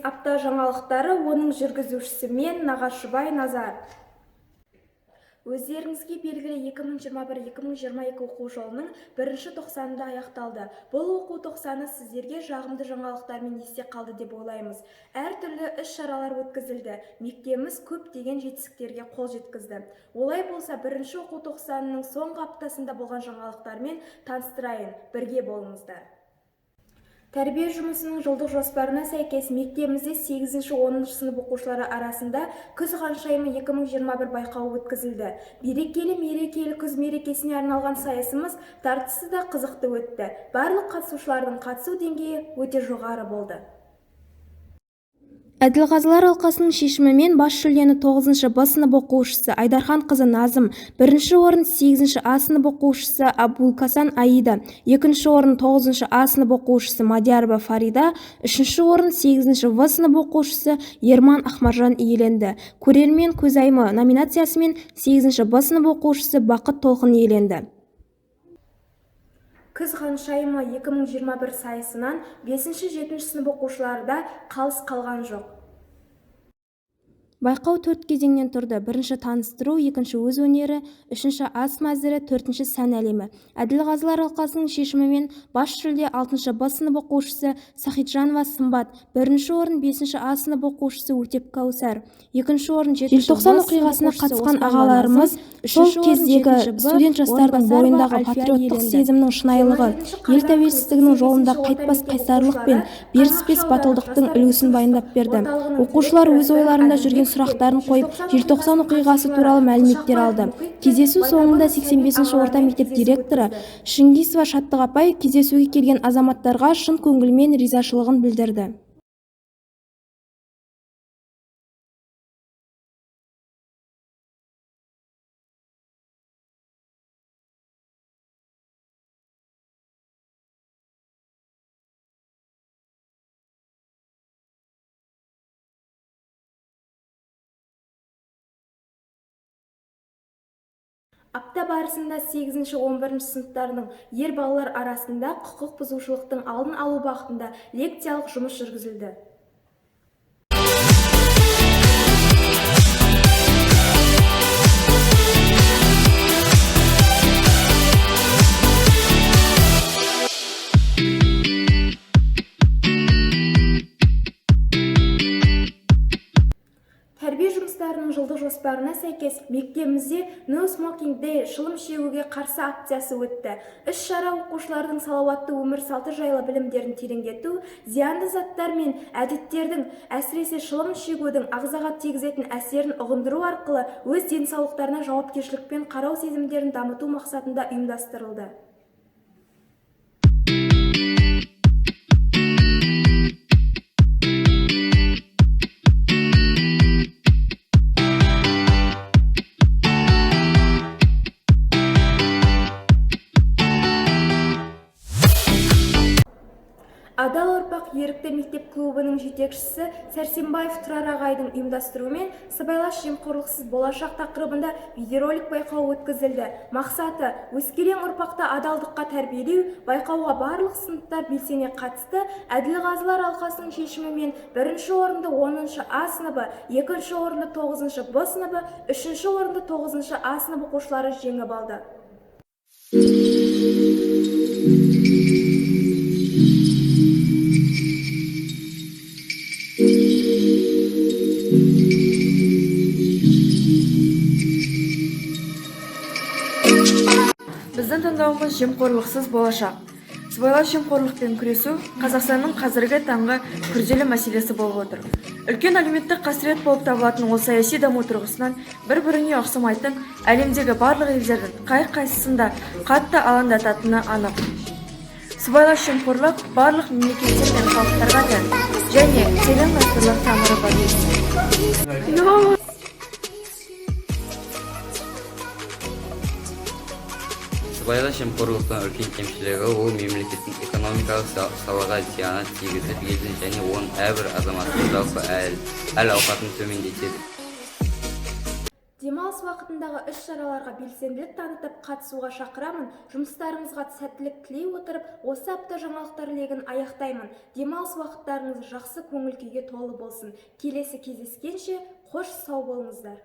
апта жаңалықтары, оның жүргізушісі мен Нағашыбай Назар. Өздеріңізге белгілі 2021-2022 оқу жылының бірінші тоқсанында аяқталды. Бұл оқу тоқсаны сіздерге жағымды жаңалықтармен есте қалды деп ойлаймыз. Әртүрлі іс-шаралар өткізілді. Мектебіміз көптеген жетістіктерге қол жеткізді. Олай болса, бірінші оқу тоқсанының соңғы аптасында болған жаңалықтармен таныстырайын. Бірге болыңыздар. Тәрбие жұмысының жылдық жоспарына сәйкес мектебімізде 8-10 сынып оқушылары арасында күз ханшайымы 2021 байқауы өткізілді. Мерекелі күз мерекесіне арналған сайысымыз тартысы да қызықты өтті. Барлық қатысушылардың қатысу деңгейі өте жоғары болды. Әділқазылар алқасының шешімімен бас жүлдені 9-шы Б сынып оқушысы Айдархан қызы Назым, бірінші орын 8-шы А сынып оқушысы Абулкасан Аида, екінші орын 9-шы А сынып оқушысы Мадиярова Фарида, үшінші орын 8-шы В сынып оқушысы Ерман Ахмаржан иеленді. Көрермен көзайымы номинациясымен 8-шы Б сынып оқушысы Бақыт Толқын иеленді. Күз ханшайымы 2021 сайысынан 5-7 сынып оқушылары да қалыс қалған жоқ. Байқау 4 кезеңнен тұрды. Бірінші таныстыру, екінші өз өнері, үшінші ас мәзірі, төртінші сән әлемі. Әділқазылар алқасының шешімімен бас жүлде 6-шы Б сынып оқушысы Сахиджанова Сымбат, бірінші орын 5-шы А сынып оқушысы Өтеп Каусар, екінші орын 7-шы желтоқсан оқиғасына қатысқан ағаларымыз сол кездегі студент жастардың бойындағы патриоттық сезімнің шынайылығы, ел тәуелсіздігінің жолында қайтпас қайсарлық пен беріспес батылдықтың үлгісін баяндап берді. Оқушылар өз ойларында жүрген сұрақтарын қойып, желтоқсан оқиғасы туралы мәліметтер алды. Кездесу соңында 85-ші орта мектеп директоры Шыңгисова Шаттық апай кездесуге келген азаматтарға шын көңілмен ризашылығын білдірді. Апта барысында 8-11 сыныптарының ер балалар арасында құқық бұзушылықтың алдын алу бағытында лекциялық жұмыс жүргізілді. Тәрбие жұмыстарының жылдық жоспарына сәйкес мектебімізде No Smoking Day шылым шегуге қарсы акциясы өтті. Іс-шара оқушылардың салауатты өмір салты жайлы білімдерін тереңдету, зиянды заттар мен әдеттердің, әсіресе шылым шегудің ағзаға тигізетін әсерін ұғындыру арқылы өз денсаулықтарына жауапкершілікпен қарау сезімдерін дамыту мақсатында ұйымдастырылды. Адал ұрпақ ерікті мектеп клубының жетекшісі Сәрсенбаев Тұрар ағайдың ұйымдастыруымен сыбайлас жемқорлықсыз болашақ тақырыбында видеоролик байқауы өткізілді. Мақсаты өскелең ұрпақты адалдыққа тәрбиелеу. Байқауға барлық сыныптар белсене қатысты. Әділқазылар алқасының шешімімен бірінші орынды 10-шы А сыныбы, екінші орынды 9-шы Б сыныбы, үшінші орынды 9-шы А сынып оқушылары жеңіп алды. Біздің таңдауымыз жемқорлықсыз болашақ. Сыбайлас жемқорлықпен күресу Қазақстанның қазіргі таңғы күрделі мәселесі болып отыр. Үлкен әлеуметтік қасірет болып табылатын ол саяси даму тұрғысынан бір-біріне ұқсамайтын әлемдегі барлық елдердің қай-қайсысында қатты алаңдататыны анық. Сыбайлас жемқорлық барлық мемлекеттер мен халықтарға тән және терең ғасырлық тамыры бар. Сыбайлас жемқорлықтың үлкен кемшілігі ол мемлекеттің экономикалық салаға зияны тигізіп, елдің және оның әрбір азаматтың жалпы әл-ауқатын төмендетеді. демалыс уақытындағы іс-шараларға белсенділік танытып қатысуға шақырамын. Жұмыстарыңызға сәттілік тілей отырып, осы апта жаңалықтар легін аяқтаймын. Демалыс уақыттарыңыз жақсы көңіл күйге толы болсын. Келесі кездескенше қош сау болыңыздар.